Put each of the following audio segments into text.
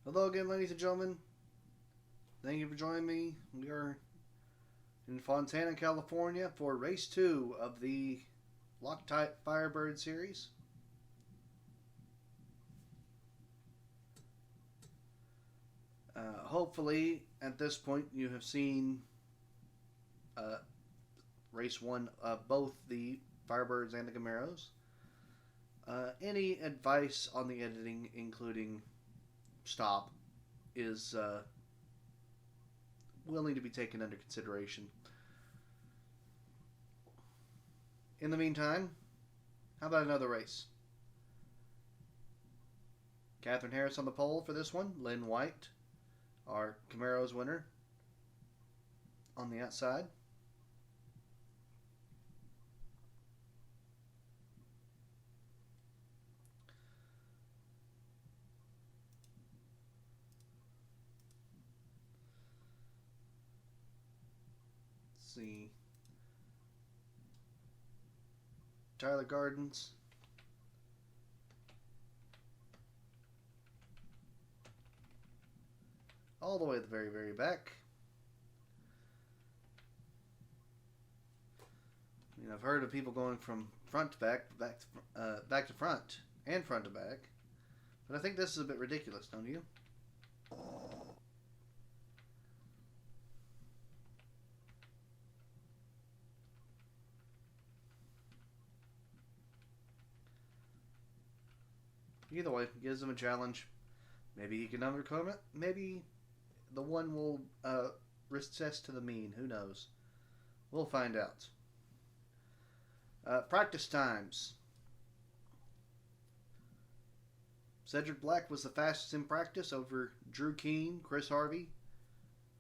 Hello again, ladies and gentlemen. Thank you for joining me. We are in Fontana, California for race 2 of the LOCTITE Firebird series. Hopefully, at this point, you have seen uh, race 1 of both the Firebirds and the Camaros. Any advice on the editing, including stop, is willing to be taken under consideration. In the meantime, how about another race? Catherine Harris on the pole for this one. Lynn White, our Camaro's winner, on the outside. Let's see. Tyler Gardens. All the way at the very, very back. I mean, I've heard of people going from front to back, back to front, and front to back. But I think this is a bit ridiculous, don't you? Either way, gives him a challenge. Maybe he can overcome it. Maybe the one will recess to the mean. Who knows? We'll find out. Practice times. Cedric Black was the fastest in practice over Drew Keene, Chris Harvey,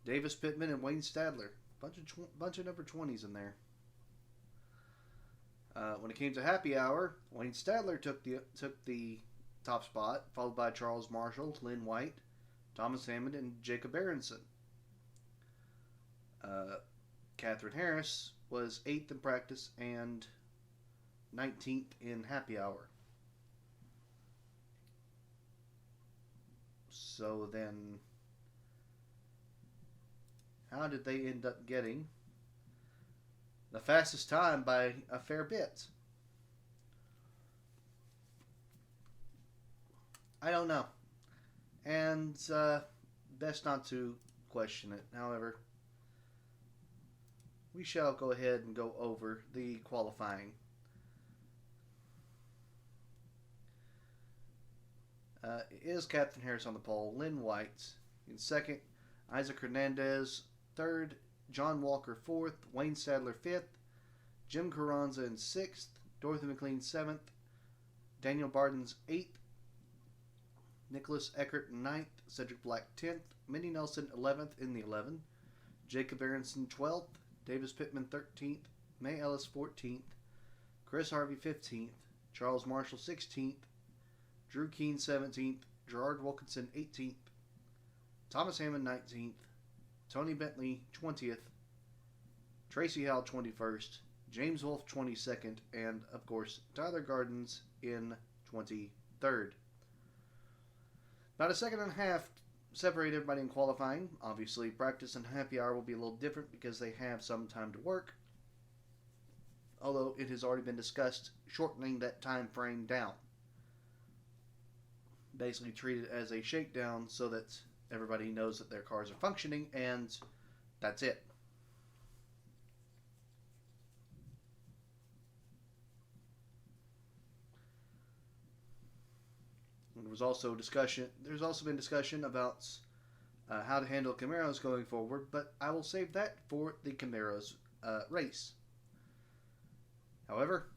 Davis Pittman, and Wayne Stadler. Bunch of number 20s in there. When it came to happy hour, Wayne Stadler took the top spot, followed by Charles Marshall, Lynn White, Thomas Hammond, and Jacob Aronson. Catherine Harris was 8th in practice and 19th in happy hour. So then, how did they end up getting the fastest time by a fair bit? I don't know. And best not to question it. However, we shall go ahead and go over the qualifying. Is Captain Harris on the pole? Lynn White in second. Isaac Hernandez third. John Walker fourth. Wayne Stadler fifth. Jim Carranza in sixth. Dorothy McLean seventh. Daniel Bardens eighth. Nicholas Eckert 9th, Cedric Black 10th, Minnie Nelson 11th in the 11, Jacob Aronson 12th, Davis Pittman 13th, May Ellis 14th, Chris Harvey 15th, Charles Marshall 16th, Drew Keene 17th, Gerard Wilkinson 18th, Thomas Hammond 19th, Tony Bentley 20th, Tracy Howell 21st, James Wolfe 22nd, and of course Tyler Gardens in 23rd. About a second and a half separate everybody in qualifying. Obviously, practice and happy hour will be a little different because they have some time to work. Although it has already been discussed shortening that time frame down. Basically treat it as a shakedown so that everybody knows that their cars are functioning, and that's it. There's also been discussion about how to handle Camaros going forward, but I will save that for the Camaros race. However,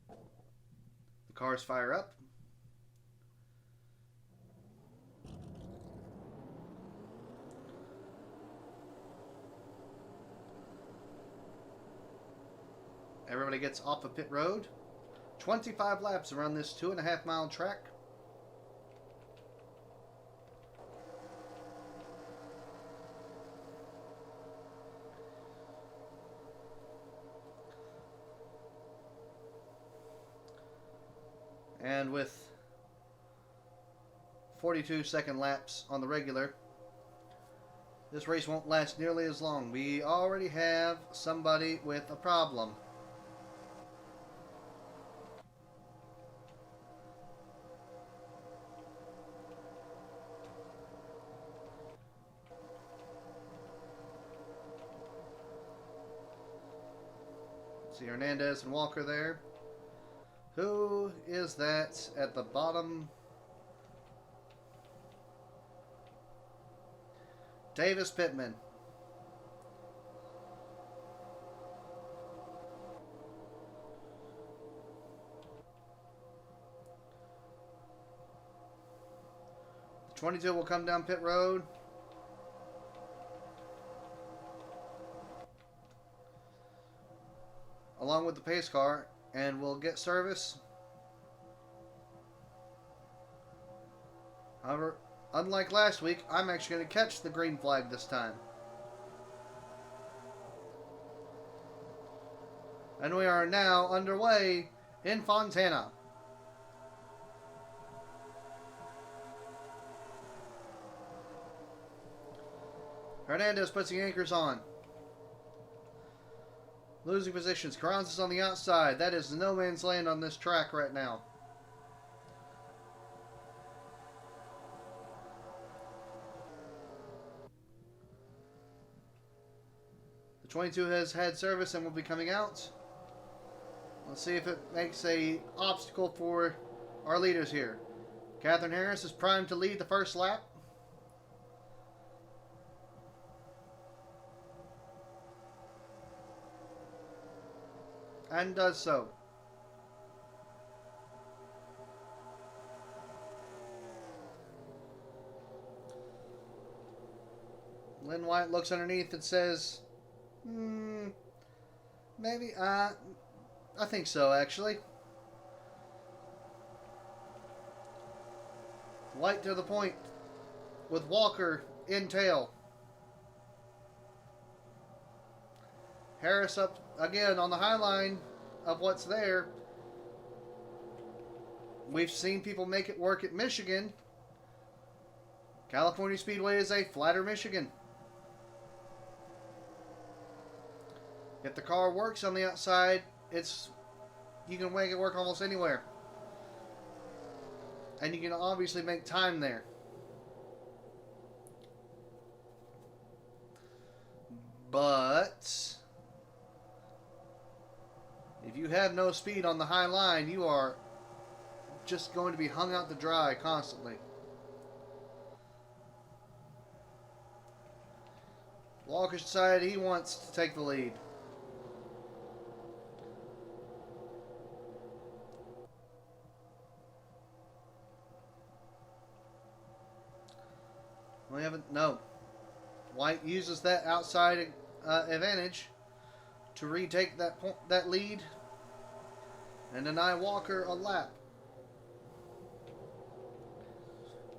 the cars fire up. Everybody gets off of pit road. 25 laps around this 2.5 mile track. And with 42-second laps on the regular, this race won't last nearly as long. We already have somebody with a problem. See Hernandez and Walker there. Who is that at the bottom? Davis Pittman. The 22 will come down pit road. Along with the pace car, and we'll get service. However, unlike last week, I'm actually going to catch the green flag this time. And we are now underway in Fontana. Hernandez puts the anchors on. Losing positions. Carranza's on the outside. That is no man's land on this track right now. The 22 has had service and will be coming out. Let's see if it makes a obstacle for our leaders here. Catherine Harris is primed to lead the first lap. And does so. Lynn White looks underneath and says, maybe, I think so, actually. White to the point with Walker in tail. Harris up again on the high line of what's there. We've seen people make it work at Michigan. California Speedway is a flatter Michigan. If the car works on the outside, you can make it work almost anywhere. And you can obviously make time there. But if you have no speed on the high line, you are just going to be hung out to dry constantly. Walker's decided he wants to take the lead. We haven't. No. White uses that outside advantage to retake that lead and deny Walker a lap.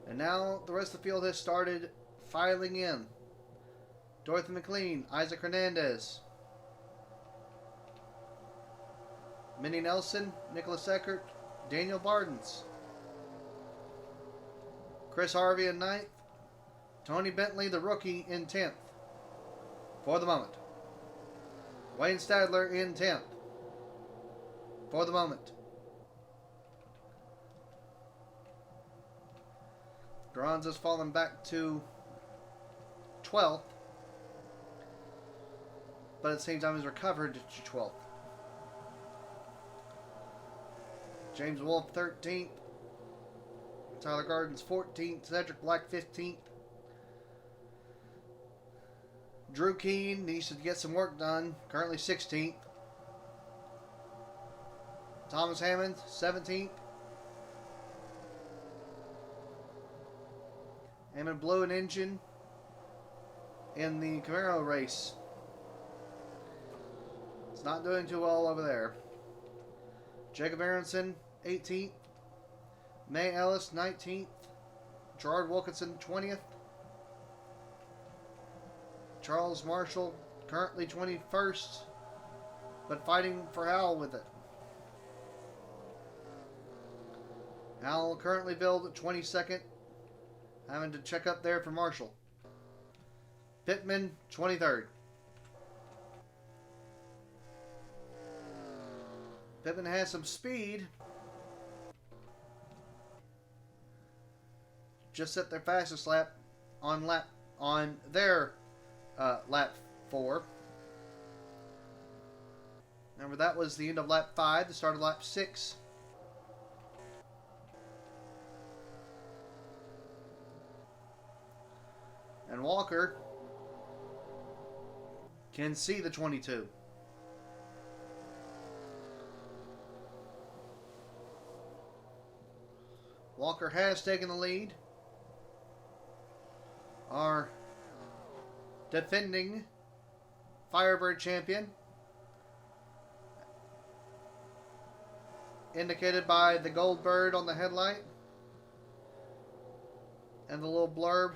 And now the rest of the field has started filing in. Dorothy McLean, Isaac Hernandez, Minnie Nelson, Nicholas Eckert, Daniel Bardens, Chris Harvey in 9th, Tony Bentley, the rookie, in 10th for the moment. Wayne Stadler in 10th for the moment. Carranza's fallen back to 12th, but at the same time has recovered to 12th. James Wolfe 13th, Tyler Gardens 14th, Cedric Black 15th. Drew Keane needs to get some work done, currently 16th. Thomas Hammond 17th. Hammond blew an engine in the Camaro race. It's not doing too well over there. Jacob Aronson 18th. May Ellis 19th. Gerard Wilkinson 20th. Charles Marshall currently 21st, but fighting for Howell with it. Al currently billed at 22nd. Having to check up there for Marshall. Pittman, 23rd. Pittman has some speed. Just set their fastest lap on their lap 4. Remember, that was the end of lap 5, the start of lap 6. And Walker can see the 22. Walker has taken the lead. Our defending Firebird champion, indicated by the gold bird on the headlight and the little blurb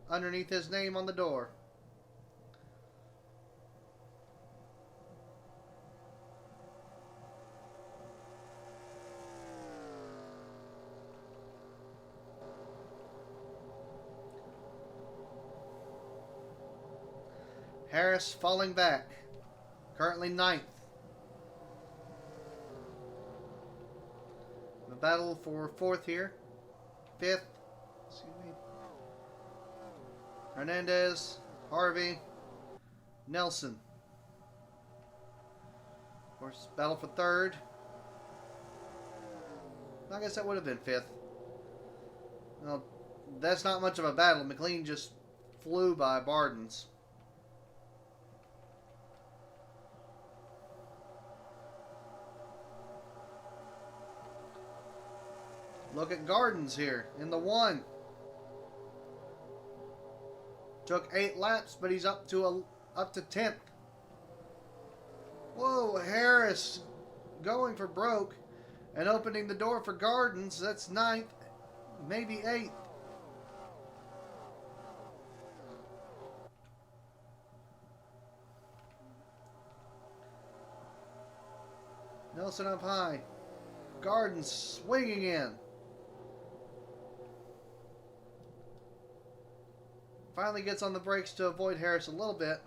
underneath his name on the door. Harris falling back, currently 9th. The battle for 4th here. 5th, excuse me. Hernandez, Harvey, Nelson. Of course, battle for 3rd. I guess that would have been 5th. Well, that's not much of a battle. McLean just flew by Bardens. Look at Gardens here in the 1. Took 8 laps, but he's up to 10th. Whoa, Harris going for broke and opening the door for Gardens. That's 9th, maybe 8th. Nelson up high. Gardens swinging in. Finally gets on the brakes to avoid Harris a little bit.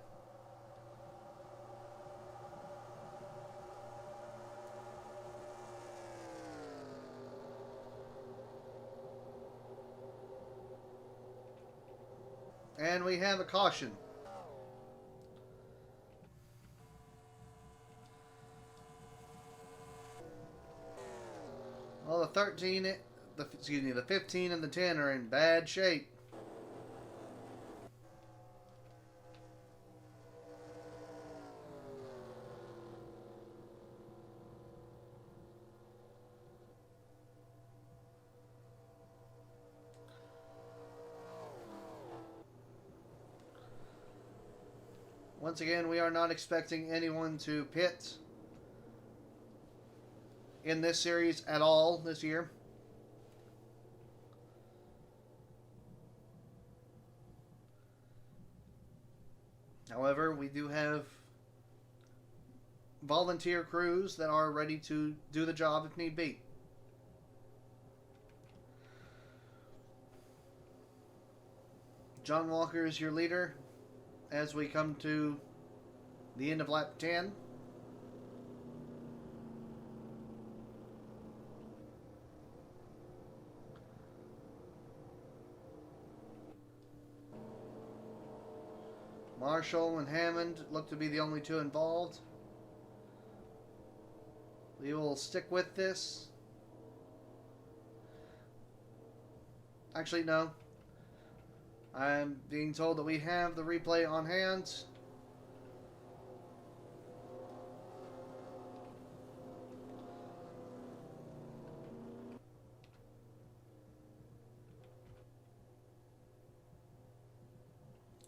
And we have a caution. Well, the 15 and the 10 are in bad shape. Once again, we are not expecting anyone to pit in this series at all this year. However, we do have volunteer crews that are ready to do the job if need be. John Walker is your leader as we come to the end of lap 10. Marshall and Hammond look to be the only two involved. We will stick with this. Actually, no. I'm being told that we have the replay on hand.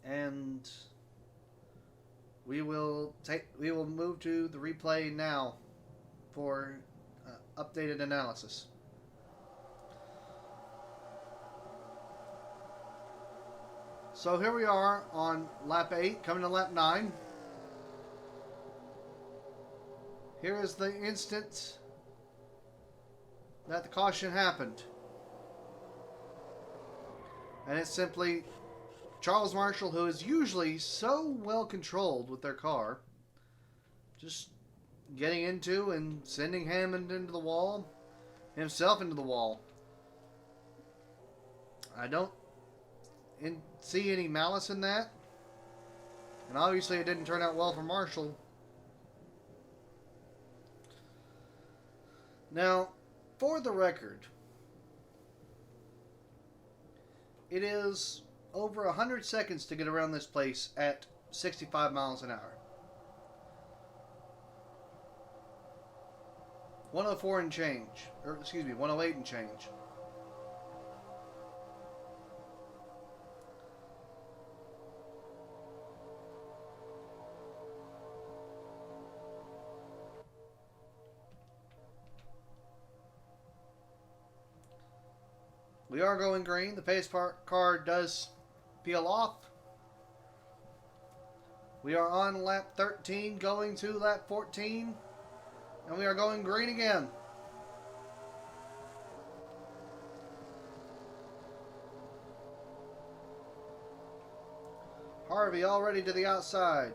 And we will move to the replay now for updated analysis. So here we are on lap 8, coming to lap 9. Here is the instant that the caution happened. And it's simply Charles Marshall, who is usually so well controlled with their car, just getting into and sending Hammond into the wall, himself into the wall. I don't see any malice in that. And obviously it didn't turn out well for Marshall. Now, for the record, it is over 100 seconds to get around this place at 65 miles an hour. 104 and change. Or, excuse me, 108 and change. We are going green. The pace car does peel off. We are on lap 13, going to lap 14. And we are going green again. Harvey already to the outside.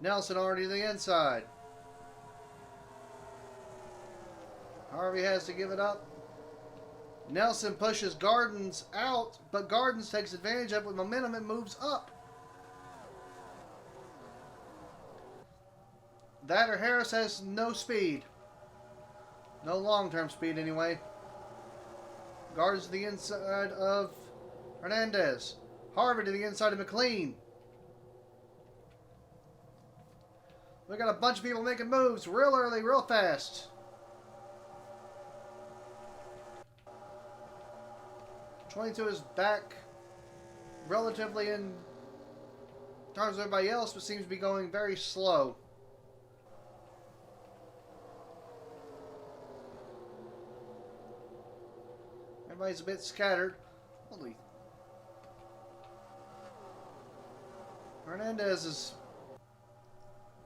Nelson already to the inside. Harvey has to give it up. Nelson pushes Gardens out, but Gardens takes advantage of it with momentum and moves up. That or Harris has no speed. No long-term speed anyway. Gardens to the inside of Hernandez. Harvey to the inside of McLean. We got a bunch of people making moves real early, real fast. 22 is back relatively in terms of everybody else, but seems to be going very slow. Everybody's a bit scattered. Holy. Hernandez is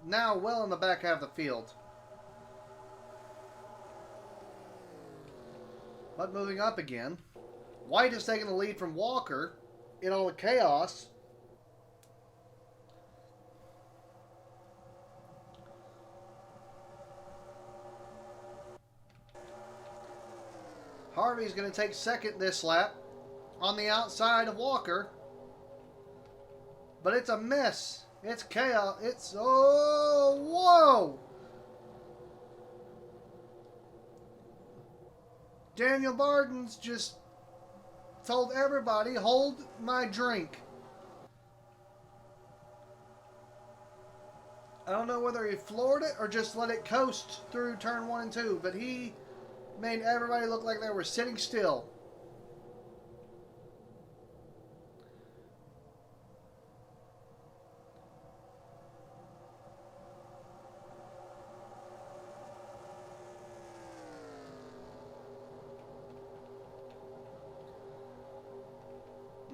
now well in the back half of the field. But moving up again. White has taken the lead from Walker in all the chaos. Harvey's going to take second this lap on the outside of Walker. But it's a mess. It's chaos. It's... Oh, whoa! Daniel Bardens just told everybody, hold my drink. I don't know whether he floored it or just let it coast through turn 1 and 2, but he made everybody look like they were sitting still.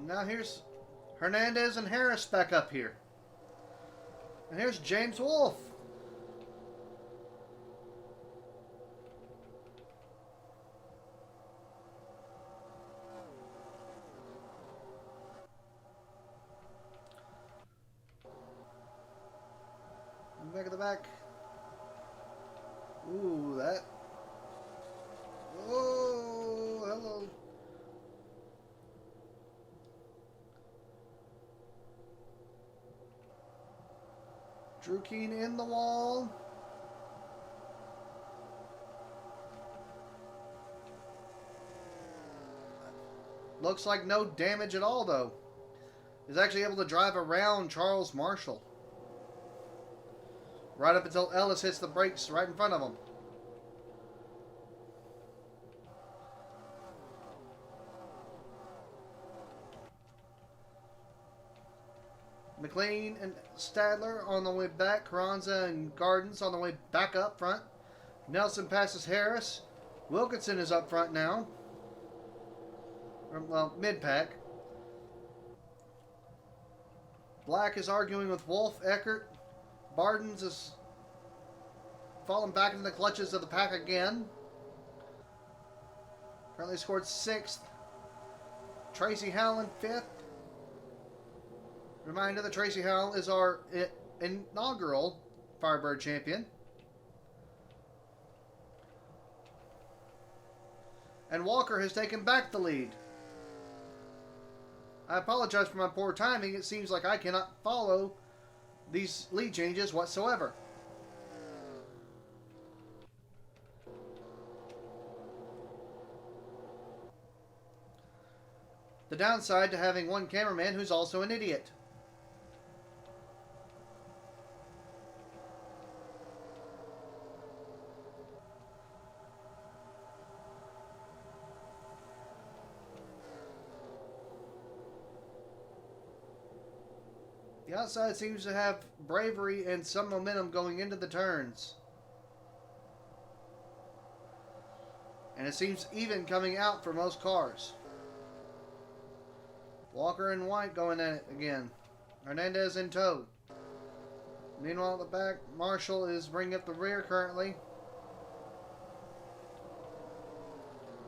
Now here's Hernandez and Harris back up here. And here's James Wolfe. Back of the back. Ooh, that. Oh, hello. Drew Keane in the wall. Looks like no damage at all, though. He's actually able to drive around Charles Marshall. Right up until Ellis hits the brakes right in front of him. McLean and Stadler on the way back. Carranza and Gardens on the way back up front. Nelson passes Harris. Wilkinson is up front now. Well, mid-pack. Black is arguing with Wolf. Eckert. Bardens is falling back into the clutches of the pack again. Currently scored 6th. Tracy Howell in 5th. Reminder that Tracy Howell is our inaugural Firebird champion. And Walker has taken back the lead. I apologize for my poor timing. It seems like I cannot follow these lead changes whatsoever. The downside to having one cameraman who's also an idiot. The outside seems to have bravery and some momentum going into the turns. And it seems even coming out for most cars. Walker and White going at it again. Hernandez in tow. Meanwhile at the back, Marshall is bringing up the rear currently.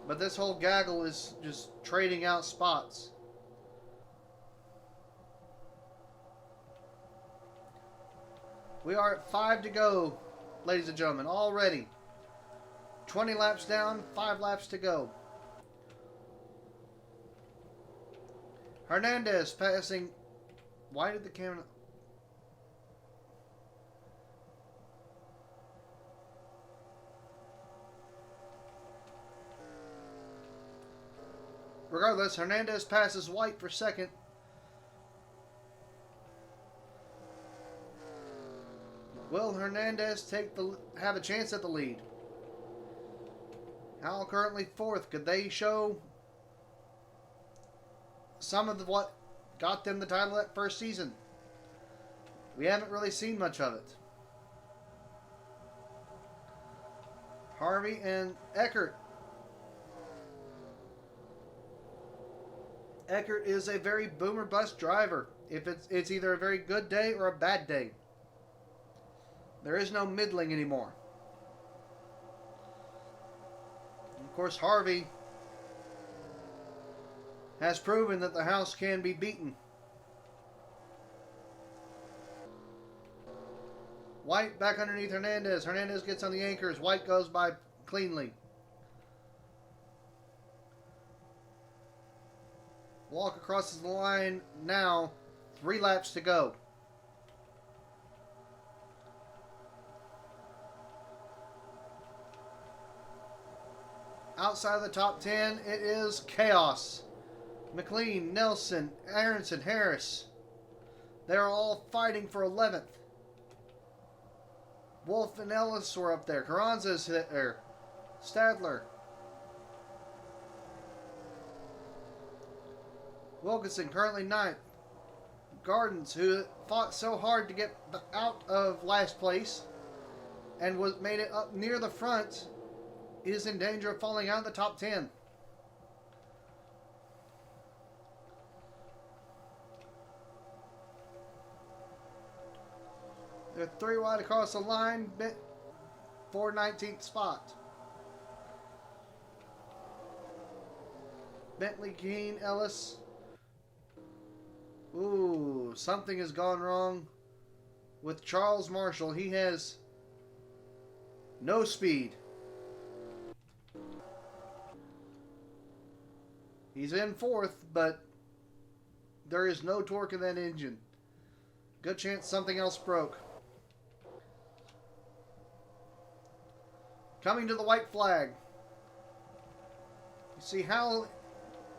But this whole gaggle is just trading out spots. We are at 5 to go, ladies and gentlemen, already. 20 laps down, 5 laps to go. Hernandez passing. Why did the camera... Regardless, Hernandez passes White for second. Will Hernandez have a chance at the lead? Howell currently 4th. Could they show some of what got them the title that first season? We haven't really seen much of it. Harvey and Eckert. Eckert is a very boom or bust driver. If it's either a very good day or a bad day. There is no middling anymore. Of course, Harvey has proven that the house can be beaten. White back underneath Hernandez. Hernandez gets on the anchors. White goes by cleanly. Walker crosses the line now. 3 laps to go. Outside of the top 10, it is chaos. McLean, Nelson, Aronson, Harris. They're all fighting for 11th. Wolf and Ellis were up there. Carranza's there. Stadler. Wilkinson currently 9th. Gardens, who fought so hard to get out of last place and made it up near the front, is in danger of falling out of the top 10. They're 3 wide across the line for 19th spot. Bentley, Keane, Ellis. Ooh, something has gone wrong with Charles Marshall. He has no speed. He's in 4th, but there is no torque in that engine. Good chance something else broke. Coming to the white flag. You see Howell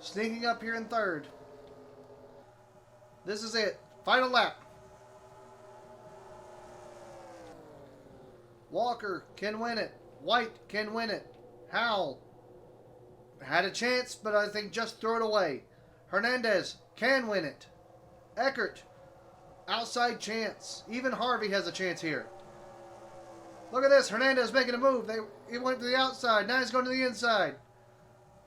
sneaking up here in 3rd. This is it. Final lap. Walker can win it. White can win it. Howell had a chance, but I think just threw it away. Hernandez can win it. Eckert, outside chance. Even Harvey has a chance here. Look at this. Hernandez making a move. He went to the outside. Now he's going to the inside.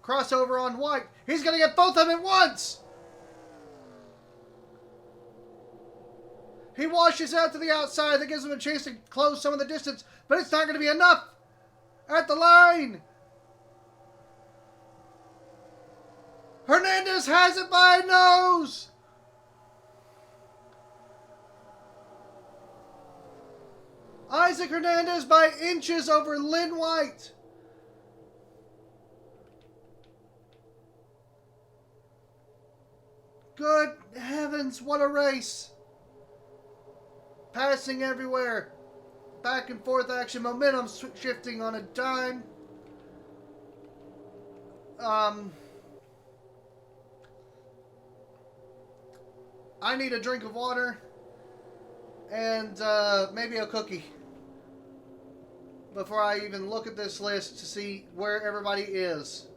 Crossover on White. He's going to get both of them at once. He washes out to the outside. That gives him a chance to close some of the distance. But it's not going to be enough. At the line. Hernandez has it by a nose! Isaac Hernandez by inches over Lynn White. Good heavens, what a race. Passing everywhere. Back and forth action. Momentum shifting on a dime. I need a drink of water. And maybe a cookie. Before I even look at this list to see where everybody is.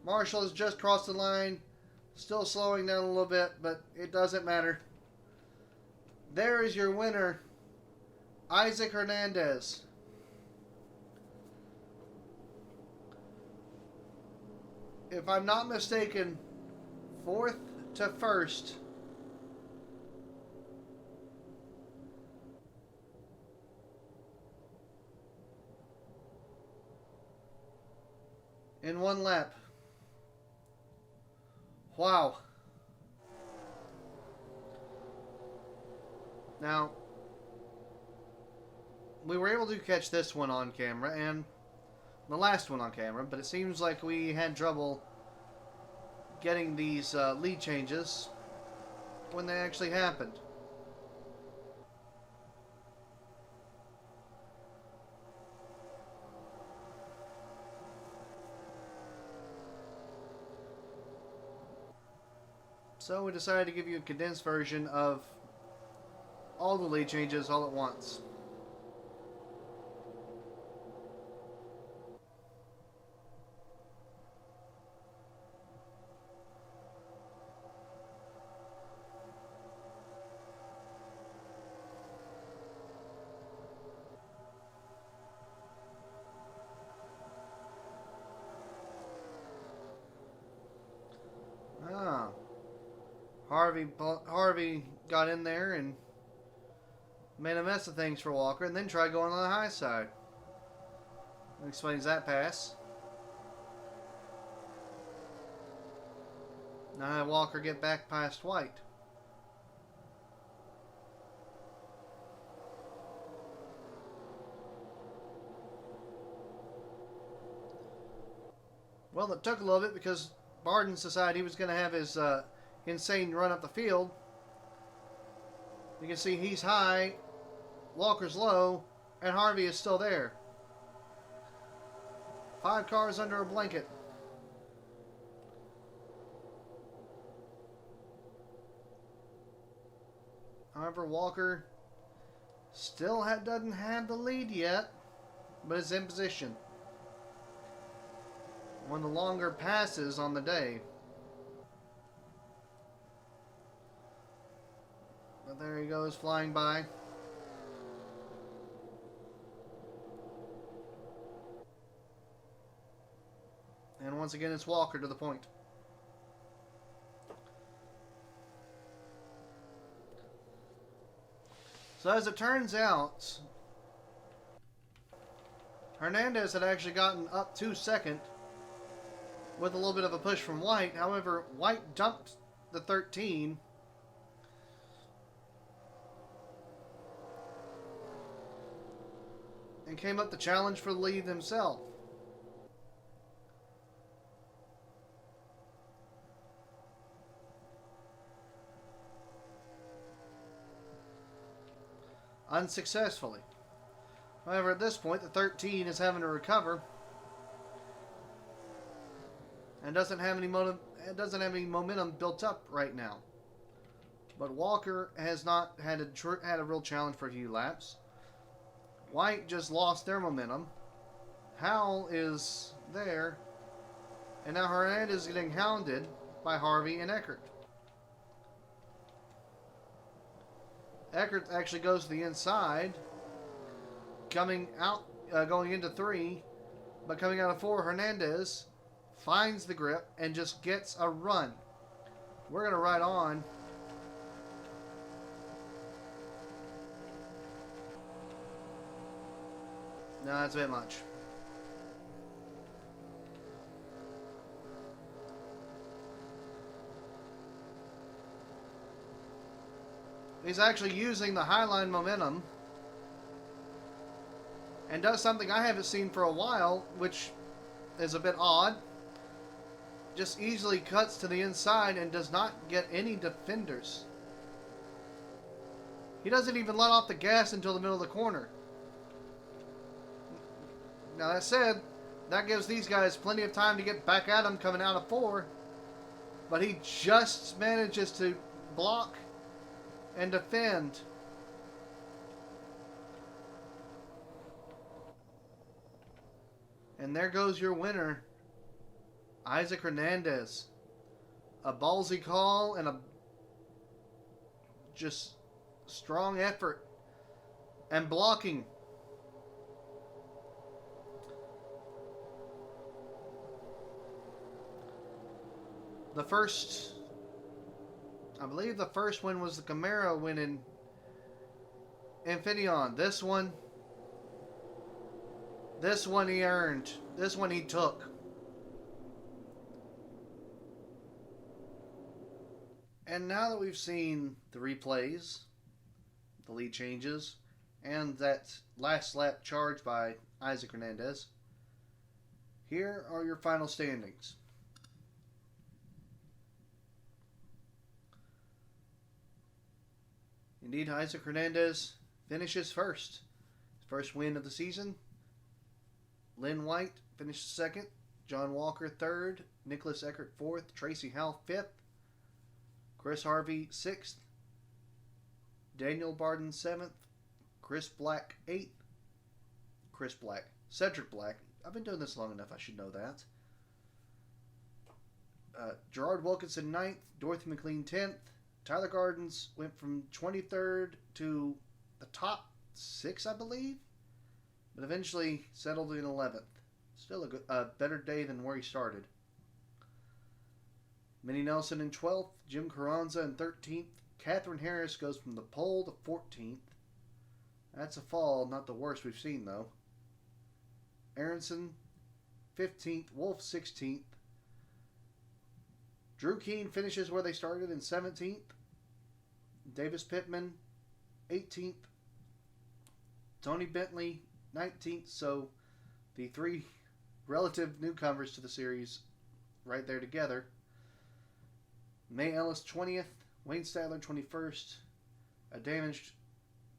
Marshall has just crossed the line. Still slowing down a little bit, but it doesn't matter. There is your winner, Isaac Hernandez. If I'm not mistaken, 4th to 1st. In one lap. Wow. Now, we were able to catch this one on camera and the last one on camera, but it seems like we had trouble getting these lead changes when they actually happened. So we decided to give you a condensed version of all the lead changes all at once. Harvey got in there and made a mess of things for Walker, and then tried going on the high side. That explains that pass. Now how did Walker get back past White? Well, it took a little bit because Bardens decided he was going to have his insane run up the field. You can see he's high, Walker's low, and Harvey is still there. 5 cars under a blanket. However, Walker still doesn't have the lead yet, but is in position. One of the longer passes on the day. But there he goes, flying by. And once again, it's Walker to the point. So as it turns out, Hernandez had actually gotten up to second with a little bit of a push from White. However, White dumped the 13. And came up to challenge for the lead himself. Unsuccessfully. However, at this point, the 13 is having to recover. And doesn't have any momentum built up right now. But Walker has not had a real challenge for a few laps. White just lost their momentum. Howell is there. And now Hernandez is getting hounded by Harvey and Eckert. Eckert actually goes to the inside. Coming out, going into 3. But coming out of 4, Hernandez finds the grip and just gets a run. We're going to ride on. No, that's a bit much. He's actually using the Highline momentum and does something I haven't seen for a while, which is a bit odd. Just easily cuts to the inside and does not get any defenders. He doesn't even let off the gas until the middle of the corner. Now that said, that gives these guys plenty of time to get back at him coming out of 4. But he just manages to block and defend. And there goes your winner, Isaac Hernandez. A ballsy call and a just strong effort and blocking. The first, I believe the first one was the Camaro win in Infineon. This one he earned. This one he took. And now that we've seen the replays, the lead changes, and that last lap charge by Isaac Hernandez, here are your final standings. Indeed, Isaac Hernandez finishes first. His first win of the season. Lynn White finished second. John Walker third. Nicholas Eckert fourth. Tracy Howell fifth. Chris Harvey sixth. Daniel Barden seventh. Chris Black eighth. Cedric Black. I've been doing this long enough, I should know that. Gerard Wilkinson ninth. Dorothy McLean 10th. Tyler Gardens went from 23rd to the top 6, I believe, but eventually settled in 11th. Still a better day than where he started. Minnie Nelson in 12th, Jim Carranza in 13th. Catherine Harris goes from the pole to 14th. That's a fall, not the worst we've seen, though. Aronson, 15th. Wolf, 16th. Drew Keane finishes where they started in 17th. Davis Pittman, 18th. Tony Bentley, 19th. So the 3 relative newcomers to the series right there together. May Ellis, 20th. Wayne Stadler, 21st. A damaged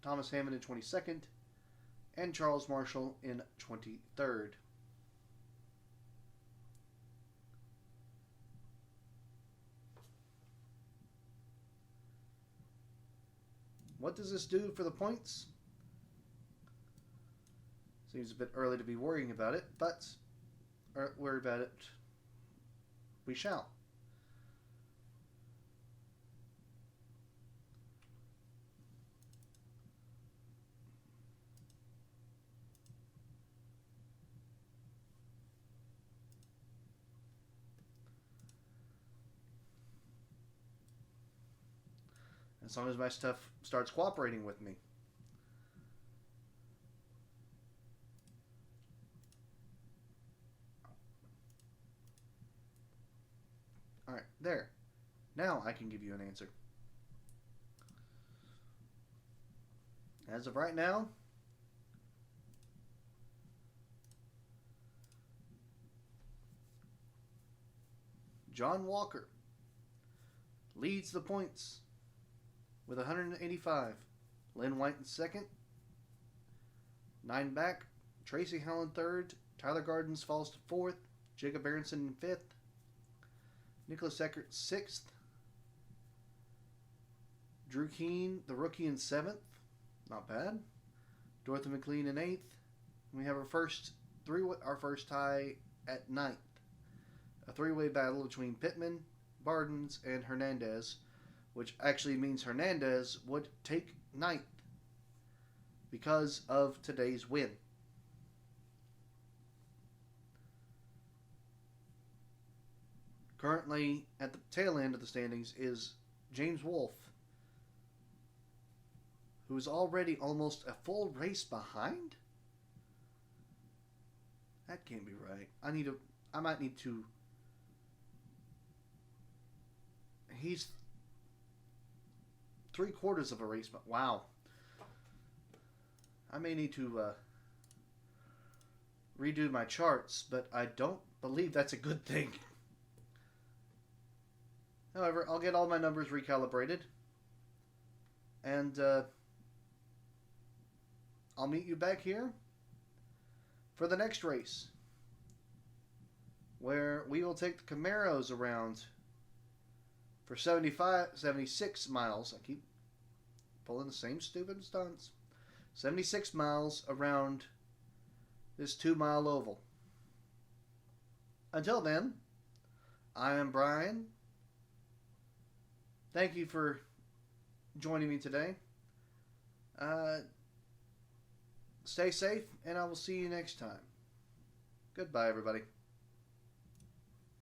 Thomas Hammond in 22nd. And Charles Marshall in 23rd. What does this do for the points? Seems a bit early to be worrying about it, but worry about it we shall. As long as my stuff starts cooperating with me. Alright, there. Now I can give you an answer. As of right now, John Walker leads the points with 185. Lynn White in second. 9 back. Tracy Howell in third. Tyler Gardens falls to fourth. Jacob Aronson in fifth. Nicholas Eckert sixth. Drew Keane, the rookie, in seventh. Not bad. Dorothy McLean in eighth. We have our first tie at ninth. A 3-way battle between Pittman, Bardens, and Hernandez, which actually means Hernandez would take ninth because of today's win. Currently, at the tail end of the standings is James Wolfe, who is already almost a full race behind? That can't be right. I might need to... He's 3/4 of a race. But wow. I may need to redo my charts, but I don't believe that's a good thing. However, I'll get all my numbers recalibrated. And I'll meet you back here for the next race, where we will take the Camaros around for 76 miles. I keep pulling the same stupid stunts. 76 miles around this 2-mile oval. Until then, I am Brian. Thank you for joining me today. Stay safe, and I will see you next time. Goodbye, everybody.